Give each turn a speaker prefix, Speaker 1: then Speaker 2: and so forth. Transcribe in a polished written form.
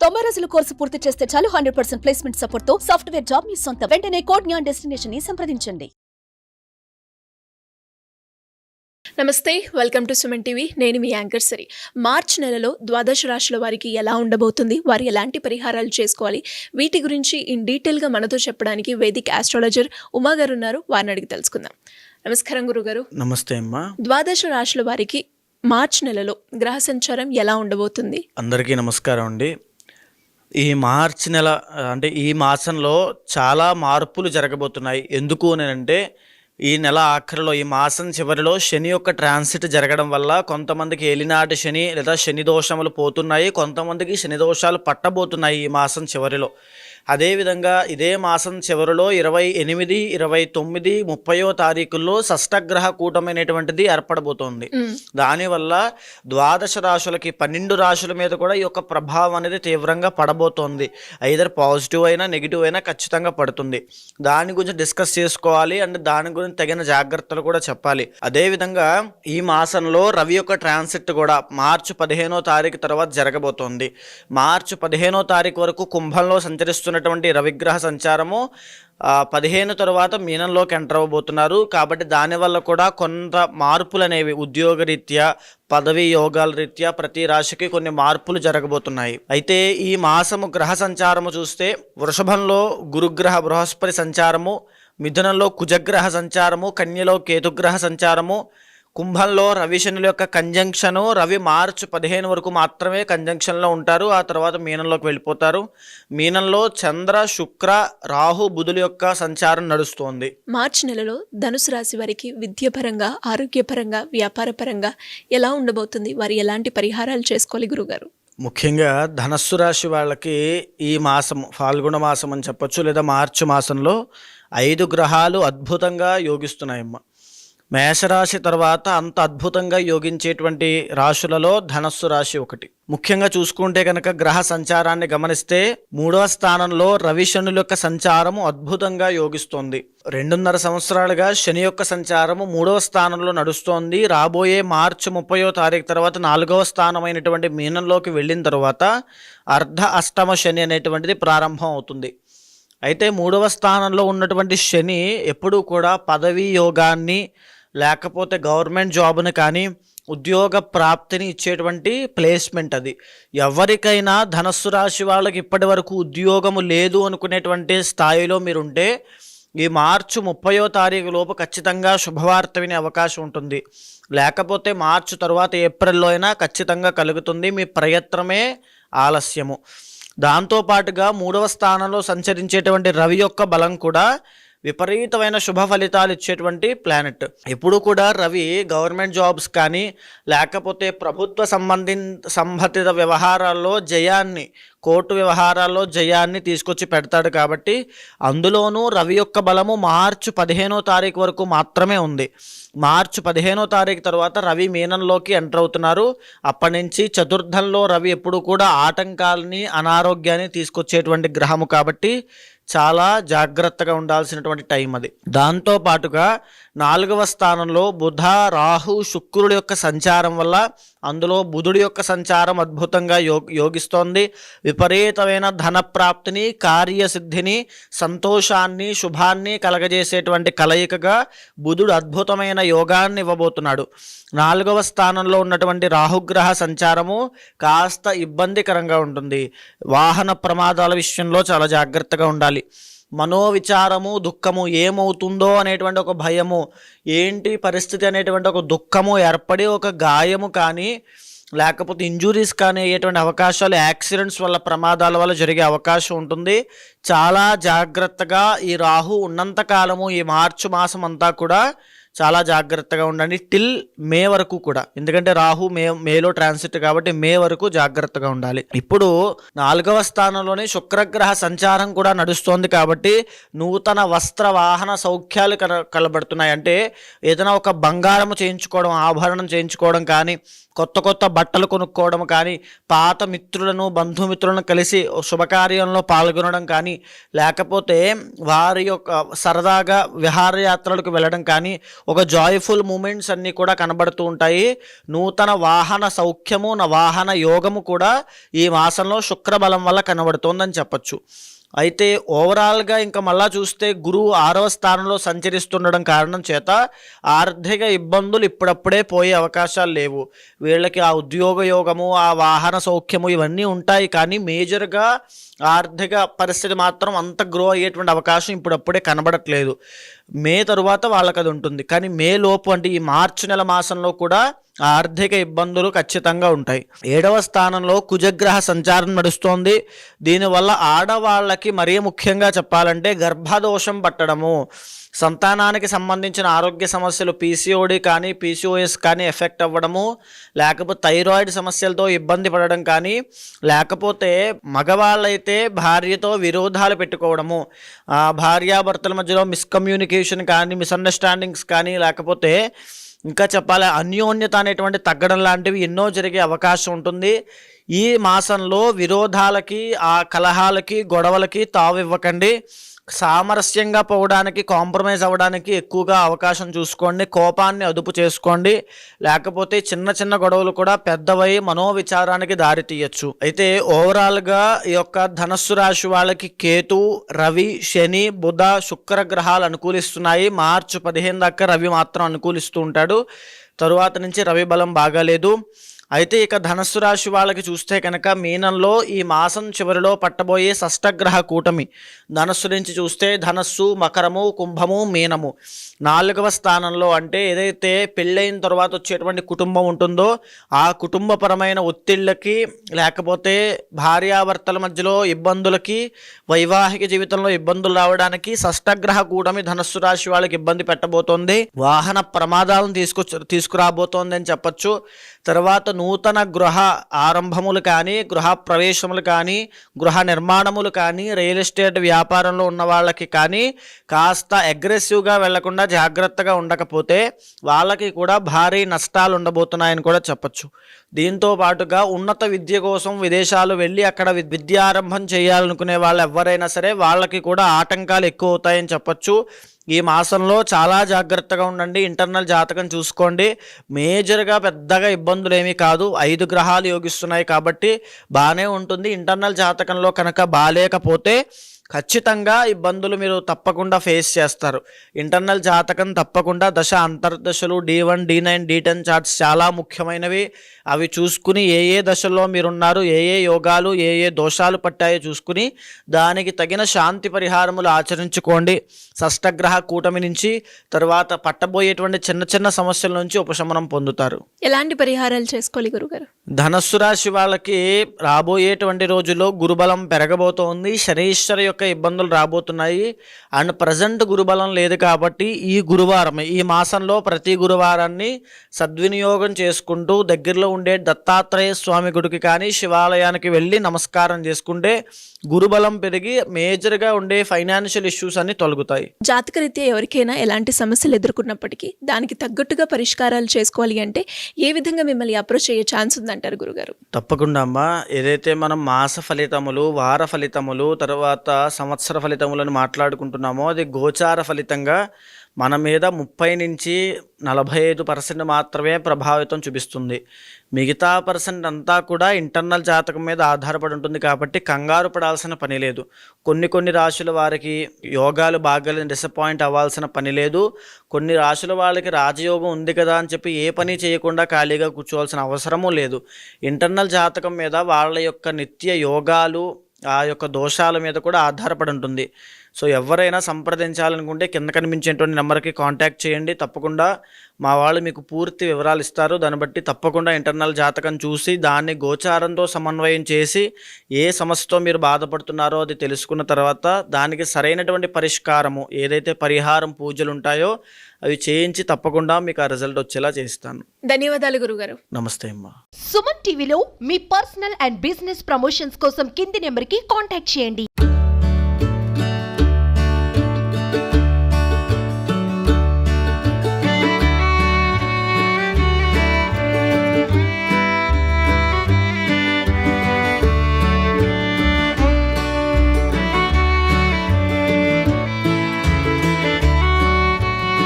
Speaker 1: 90 రోజుల కోర్సు పూర్తి చేస్తే చాలు 100% ప్లేస్మెంట్ సపోర్ట్ తో సాఫ్ట్వేర్ జాబ్ మీ సొంతం. వెంటనే కోడ్ జ్ఞాన్ డెస్టినేషన్ ని సంప్రదించండి.
Speaker 2: నమస్తే, వెల్కమ్ టు సుమన్ టీవీ. నేను మీ యాంకర్ సరి. మార్చ్ నెలలో ద్వాదశ రాశుల వారికి ఎలా ఉండబోతుంది, వారు ఎలాంటి పరిహారాలు చేసుకోవాలి, వీటి గురించి ఇన్ డీటెయిల్గా మనతో చెప్పడానికి వేదిక్ ఆస్ట్రాలజర్ ఉమా గారు ఉన్నారు. వారిని అడిగి తెలుసుకుందాం. నమస్కారం గురుగారు.
Speaker 3: నమస్తే అమ్మా.
Speaker 2: ద్వాదశ రాశుల వారికి మార్చ్ నెలలో గ్రహ సంచారం ఎలా ఉండబోతుంది?
Speaker 3: అందరికీ నమస్కారం అండి. ఈ మార్చి నెల అంటే ఈ మాసంలో చాలా మార్పులు జరగబోతున్నాయి. ఎందుకు అంటే ఈ నెల ఆఖరిలో, ఈ మాసం చివరిలో శని యొక్క ట్రాన్సిట్ జరగడం వల్ల కొంతమందికి ఏలినాటి శని లేదా శని దోషములు పోతున్నాయి, కొంతమందికి శని దోషాలు పట్టబోతున్నాయి ఈ మాసం చివరిలో. అదేవిధంగా ఇదే మాసం చివరిలో 28, 29, 30వ తారీఖుల్లో షష్టగ్రహ కూటమైనటువంటిది ఏర్పడబోతోంది. దానివల్ల ద్వాదశ రాశులకి 12 రాశుల మీద కూడా ఈ యొక్క ప్రభావం అనేది తీవ్రంగా పడబోతోంది. ఐదర్ పాజిటివ్ అయినా నెగిటివ్ అయినా ఖచ్చితంగా పడుతుంది. దాని గురించి డిస్కస్ చేసుకోవాలి అండ్ దాని గురించి తగిన జాగ్రత్తలు కూడా చెప్పాలి. అదేవిధంగా ఈ మాసంలో రవి యొక్క ట్రాన్సిట్ కూడా మార్చి 15వ తారీఖు తర్వాత జరగబోతోంది. మార్చి 15వ తారీఖు వరకు కుంభంలో సంచరిస్తున్నటువంటి రవిగ్రహ సంచారము 15 తర్వాత మీనంలోకి ఎంటర్ అవ్వబోతున్నారు. కాబట్టి దానివల్ల కూడా కొంత మార్పులు అనేవి ఉద్యోగరీత్యా, పదవీ యోగాల రీత్యా ప్రతి రాశికి కొన్ని మార్పులు జరగబోతున్నాయి. అయితే ఈ మాసము గ్రహ సంచారము చూస్తే వృషభంలో గురుగ్రహ బృహస్పతి సంచారము, మిథునంలో కుజగ్రహ సంచారము, కన్యలో కేతుగ్రహ సంచారము, కుంభంలో రవి శనుల యొక్క కంజంక్షను. రవి మార్చి 15 వరకు మాత్రమే కంజంక్షన్లో ఉంటారు, ఆ తర్వాత మీనంలోకి వెళ్ళిపోతారు. మీనంలో చంద్ర, శుక్ర, రాహు, బుధుల యొక్క సంచారం నడుస్తోంది.
Speaker 2: మార్చి నెలలో ధనుసు రాశి వారికి విద్యాపరంగా, ఆరోగ్యపరంగా, వ్యాపారపరంగా ఎలా ఉండబోతుంది, వారు ఎలాంటి పరిహారాలు చేసుకోవాలి గురుగారు?
Speaker 3: ముఖ్యంగా ధనస్సు రాశి వాళ్ళకి ఈ మాసం ఫాల్గుణ మాసం అని చెప్పొచ్చు, లేదా మార్చి మాసంలో 5 గ్రహాలు అద్భుతంగా యోగిస్తున్నాయమ్మ. మేషరాశి తర్వాత అంత అద్భుతంగా యోగించేటువంటి రాశులలో ధనస్సు రాశి ఒకటి. ముఖ్యంగా చూసుకుంటే కనుక గ్రహ సంచారాన్ని గమనిస్తే 3వ స్థానంలో రవి శనుల యొక్క సంచారము అద్భుతంగా యోగిస్తోంది. 2.5 సంవత్సరాలుగా శని యొక్క సంచారము 3వ స్థానంలో నడుస్తోంది. రాబోయే మార్చి 30వ తారీఖు తర్వాత 4వ స్థానమైనటువంటి మీనంలోకి వెళ్ళిన తర్వాత అర్ధ అష్టమ శని అనేటువంటిది ప్రారంభం అవుతుంది. అయితే 3వ స్థానంలో ఉన్నటువంటి శని ఎప్పుడూ కూడా పదవీ యోగాన్ని, లేకపోతే గవర్నమెంట్ జాబ్ని కానీ ఉద్యోగ ప్రాప్తిని ఇచ్చేటువంటి ప్లేస్మెంట్ అది. ఎవరికైనా ధనస్సు రాశి వాళ్ళకి ఇప్పటి వరకు ఉద్యోగము లేదు అనుకునేటువంటి స్థాయిలో మీరుంటే ఈ మార్చి 30వ తారీఖు లోపు ఖచ్చితంగా శుభవార్త వినే అవకాశం ఉంటుంది. లేకపోతే మార్చి తర్వాత ఏప్రిల్లో అయినా ఖచ్చితంగా కలుగుతుంది. మీ ప్రయత్నమే ఆలస్యము. దాంతోపాటుగా 3వ స్థానంలో సంచరించేటువంటి రవి యొక్క బలం కూడా విపరీతమైన శుభ ఫలితాలు ఇచ్చేటువంటి ప్లానెట్. ఎప్పుడు కూడా రవి గవర్నమెంట్ జాబ్స్ కానీ లేకపోతే ప్రభుత్వ సంబంధిత వ్యవహారాల్లో జయాన్ని, కోర్టు వ్యవహారాల్లో జయాన్ని తీసుకొచ్చి పెడతాడు. కాబట్టి అందులోనూ రవి యొక్క బలము మార్చి 15వ తారీఖు వరకు మాత్రమే ఉంది. మార్చి 15వ తారీఖు తర్వాత రవి మీనంలోకి ఎంటర్ అవుతున్నారు. అప్పటి నుంచి చతుర్థంలో రవి ఎప్పుడు కూడా ఆటంకాలని, అనారోగ్యాన్ని తీసుకొచ్చేటువంటి గ్రహము. కాబట్టి చాలా జాగ్రత్తగా ఉండాల్సినటువంటి టైం అది. దాంతోపాటుగా 4వ స్థానంలో బుధ, రాహు, శుక్రుడి యొక్క సంచారం వల్ల అందులో బుధుడి యొక్క సంచారం అద్భుతంగా యోగిస్తోంది. విపరీతమైన ధన ప్రాప్తిని, కార్యసిద్ధిని, సంతోషాన్ని, శుభాన్ని కలగజేసేటువంటి కలయికగా బుధుడు అద్భుతమైన యోగాన్ని ఇవ్వబోతున్నాడు. 4వ స్థానంలో ఉన్నటువంటి రాహుగ్రహ సంచారము కాస్త ఇబ్బందికరంగా ఉంటుంది. వాహన ప్రమాదాల విషయంలో చాలా జాగ్రత్తగా ఉండాలి. మనోవిచారము, దుఃఖము, ఏమవుతుందో అనేటువంటి ఒక భయము, ఏంటి పరిస్థితి అనేటువంటి ఒక దుఃఖము ఏర్పడి ఒక గాయము కానీ లేకపోతే ఇంజురీస్ కానీ అయ్యేటువంటి అవకాశాలు, యాక్సిడెంట్స్ వల్ల, ప్రమాదాల వల్ల జరిగే అవకాశం ఉంటుంది. చాలా జాగ్రత్తగా ఈ రాహు ఉన్నంతకాలము ఈ మార్చి మాసం అంతా కూడా చాలా జాగ్రత్తగా ఉండండి. టిల్ మే వరకు కూడా, ఎందుకంటే రాహు మేలో ట్రాన్సిట్ కాబట్టి మే వరకు జాగ్రత్తగా ఉండాలి. ఇప్పుడు 4వ స్థానంలోనే శుక్రగ్రహ సంచారం కూడా నడుస్తోంది. కాబట్టి నూతన వస్త్ర వాహన సౌఖ్యాలు కలబడుతున్నాయి. అంటే ఏదైనా ఒక బంగారం చేయించుకోవడం, ఆభరణం చేయించుకోవడం కానీ, కొత్త బట్టలు కొనుక్కోవడం కానీ, పాత మిత్రులను, బంధుమిత్రులను కలిసి శుభకార్యంలో పాల్గొనడం కానీ, లేకపోతే వారి యొక్క సరదాగా విహారయాత్రలకు వెళ్ళడం కానీ, ఒక జాయ్ఫుల్ మూమెంట్స్ అన్నీ కూడా కనబడుతూ ఉంటాయి. నూతన వాహన సౌఖ్యము, వాహన యోగము కూడా ఈ మాసంలో శుక్రబలం వల్ల కనబడుతోందని చెప్పచ్చు. అయితే ఓవరాల్గా ఇంకా మళ్ళా చూస్తే గురువు 6వ స్థానంలో సంచరిస్తుండడం కారణం చేత ఆర్థిక ఇబ్బందులు ఇప్పుడప్పుడే పోయే అవకాశాలు లేవు. వీళ్ళకి ఆ ఉద్యోగ యోగము, ఆ వాహన సౌఖ్యము ఇవన్నీ ఉంటాయి, కానీ మేజర్గా ఆర్థిక పరిస్థితి మాత్రం అంత గ్రో అయ్యేటువంటి అవకాశం ఇప్పుడప్పుడే కనబడట్లేదు. మే తరువాత వాళ్ళకి అది ఉంటుంది, కానీ మే లోపు అంటే ఈ మార్చి నెల మాసంలో కూడా ఆర్థిక ఇబ్బందులు ఖచ్చితంగా ఉంటాయి. 7వ స్థానంలో కుజగ్రహ సంచారం నడుస్తోంది. దీనివల్ల ఆడవాళ్ళకి మరీ ముఖ్యంగా చెప్పాలంటే గర్భదోషం పట్టడము, సంతానానికి సంబంధించిన ఆరోగ్య సమస్యలు పీసీఓడి కానీ పీసీఓఎస్ కానీ ఎఫెక్ట్ అవ్వడము, లేకపోతే థైరాయిడ్ సమస్యలతో ఇబ్బంది పడడం కానీ, లేకపోతే మగవాళ్ళైతే భార్యతో విరోధాలు పెట్టుకోవడము, భార్యాభర్తల మధ్యలో మిస్కమ్యూనికేషన్ కానీ మిస్అండర్స్టాండింగ్స్ కానీ, లేకపోతే ఇంకా చెప్పాలి అన్యోన్యత అనేటువంటి తగ్గడం లాంటివి ఎన్నో జరిగే అవకాశం ఉంటుంది. ఈ మాసంలో విరోధాలకి, ఆ కలహాలకి, గొడవలకి తావివ్వకండి. సామరస్యంగా పోవడానికి, కాంప్రమైజ్ అవ్వడానికి ఎక్కువగా అవకాశం చూసుకోండి. కోపాన్ని అదుపు చేసుకోండి, లేకపోతే చిన్న చిన్న గొడవలు కూడా పెద్దవై మనోవిచారానికి దారి తీయచ్చు. అయితే ఓవరాల్గా ఈ యొక్క ధనస్సు రాశి వాళ్ళకి కేతు, రవి, శని, బుధ, శుక్ర గ్రహాలు అనుకూలిస్తున్నాయి. మార్చి 15 దాకా రవి మాత్రం అనుకూలిస్తూ ఉంటాడు. తరువాత నుంచి రవి బలం బాగాలేదు. అయితే ఇక ధనస్సు రాశి వాళ్ళకి చూస్తే కనుక మీనంలో ఈ మాసం చివరిలో పట్టబోయే షష్టగ్రహ కూటమి. ధనస్సు నుంచి చూస్తే ధనస్సు, మకరము, కుంభము, మీనము 4వ స్థానంలో, అంటే ఏదైతే పెళ్ళైన తర్వాత వచ్చేటువంటి కుటుంబం ఉంటుందో ఆ కుటుంబపరమైన ఒత్తిళ్ళకి, లేకపోతే భార్యాభర్తల మధ్యలో ఇబ్బందులకి, వైవాహిక జీవితంలో ఇబ్బందులు రావడానికి షష్టగ్రహ కూటమి ధనస్సు రాశి వాళ్ళకి ఇబ్బంది పెట్టబోతోంది. వాహన ప్రమాదాలను తీసుకురాబోతోంది అని చెప్పచ్చు. తర్వాత నూతన గృహ ఆరంభములు కానీ, గృహ ప్రవేశములు కానీ, గృహ నిర్మాణములు కానీ, రియల్ ఎస్టేట్ వ్యాపారంలో ఉన్న వాళ్ళకి కానీ కాస్త అగ్రెసివ్గా వెళ్లకుండా జాగ్రత్తగా ఉండకపోతే వాళ్ళకి కూడా భారీ నష్టాలు ఉండబోతున్నాయని కూడా చెప్పచ్చు. దీంతో పాటుగా ఉన్నత విద్య కోసం విదేశాలు వెళ్ళి అక్కడ విద్యారంభం చేయాలనుకునే వాళ్ళు ఎవరైనా సరే వాళ్ళకి కూడా ఆటంకాలు ఎక్కువ అవుతాయని చెప్పచ్చు. ఈ మాసంలో చాలా జాగ్రత్తగా ఉండండి. ఇంటర్నల్ జాతకం చూసుకోండి. మేజర్గా పెద్దగా ఇబ్బందులు ఏమీ కాదు. 5 గ్రహాలు యోగిస్తున్నాయి కాబట్టి బాగానే ఉంటుంది. ఇంటర్నల్ జాతకంలో కనుక బాలేకపోతే ఖచ్చితంగా ఇబ్బందులు మీరు తప్పకుండా ఫేస్ చేస్తారు. ఇంటర్నల్ జాతకం తప్పకుండా దశ అంతర్దశలు D1, D9, D10 చార్ట్స్ చాలా ముఖ్యమైనవి. అవి చూసుకుని ఏ దశల్లో మీరున్నారు, ఏ యోగాలు, ఏ దోషాలు పట్టాయో చూసుకుని దానికి తగిన శాంతి పరిహారములు ఆచరించుకోండి. షష్టగ్రహ కూటమి నుంచి తర్వాత పట్టబోయేటువంటి చిన్న చిన్న సమస్యల నుంచి ఉపశమనం పొందుతారు.
Speaker 2: ఎలాంటి పరిహారాలు చేసుకోవాలి గురుగారు?
Speaker 3: ధనస్సు రాశి వాళ్ళకి రాబోయేటువంటి రోజుల్లో గురుబలం పెరగబోతోంది. శనీశ్వర యొక్క ఇబ్బందులు రాబోతున్నాయి. అండ్ ప్రజెంట్ గురుబలం లేదు కాబట్టి ఈ గురువారం, ఈ మాసంలో ప్రతి గురువారాన్ని సద్వినియోగం చేసుకుంటూ దగ్గరలో ఉండే దత్తాత్రేయ స్వామి గుడికి కానీ శివాలయానికి వెళ్ళి నమస్కారం చేసుకుంటే గురుబలం పెరిగి మేజర్గా ఉండే ఫైనాన్షియల్ ఇష్యూస్ అన్ని తొలగుతాయి.
Speaker 2: జాతకరీత్యా ఎవరికైనా ఎలాంటి సమస్యలు ఎదుర్కొన్నప్పటికీ దానికి తగ్గట్టుగా పరిష్కారాలు చేసుకోవాలి అంటే ఏ విధంగా మిమ్మల్ని అప్రోచ్ అయ్యే ఛాన్స్ ఉందంటారు గురుగారు?
Speaker 3: తప్పకుండా అమ్మా. ఏదైతే మనం మాస ఫలితములు, వార ఫలితములు, తర్వాత సంవత్సర ఫలితములను మాట్లాడుకుంటున్నామో అది గోచార ఫలితంగా మన మీద 30 నుంచి 45% మాత్రమే ప్రభావితం చూపిస్తుంది. మిగతా పర్సెంట్ అంతా కూడా ఇంటర్నల్ జాతకం మీద ఆధారపడి ఉంటుంది కాబట్టి కంగారు పడాల్సిన పని లేదు. కొన్ని రాశుల వారికి యోగాలు బాగా డిసప్పాయింట్ అవ్వాల్సిన పని లేదు. కొన్ని రాశుల వాళ్ళకి రాజయోగం ఉంది కదా అని చెప్పి ఏ పని చేయకుండా ఖాళీగా కూర్చోవాల్సిన అవసరమూ లేదు. ఇంటర్నల్ జాతకం మీద వాళ్ళ యొక్క నిత్య యోగాలు, ఆ యొక్క దోషాల మీద కూడా ఆధారపడి ఉంటుంది. సో ఎవరైనా సంప్రదించాలనుకుంటే కింద కనిపించేటువంటి నెంబర్కి కాంటాక్ట్ చేయండి. తప్పకుండా మా వాళ్ళు మీకు పూర్తి వివరాలు ఇస్తారు. దాన్ని బట్టి తప్పకుండా ఇంటర్నల్ జాతకం చూసి దాన్ని గోచారంతో సమన్వయం చేసి ఏ సమస్యతో మీరు బాధపడుతున్నారో అది తెలుసుకున్న తర్వాత దానికి సరైనటువంటి పరిష్కారము, ఏదైతే పరిహారం పూజలు ఉంటాయో అవి చేయించి తప్పకుండా మీకు ఆ రిజల్ట్ వచ్చేలా చేస్తాను.
Speaker 2: ధన్యవాదాలు గురుగారు.
Speaker 3: నమస్తే అమ్మా.
Speaker 4: సుమన్ టీవీలో మీ పర్సనల్ అండ్ బిజినెస్ ప్రమోషన్స్ కోసం కింది నెంబర్కి కాంటాక్ట్ చేయండి.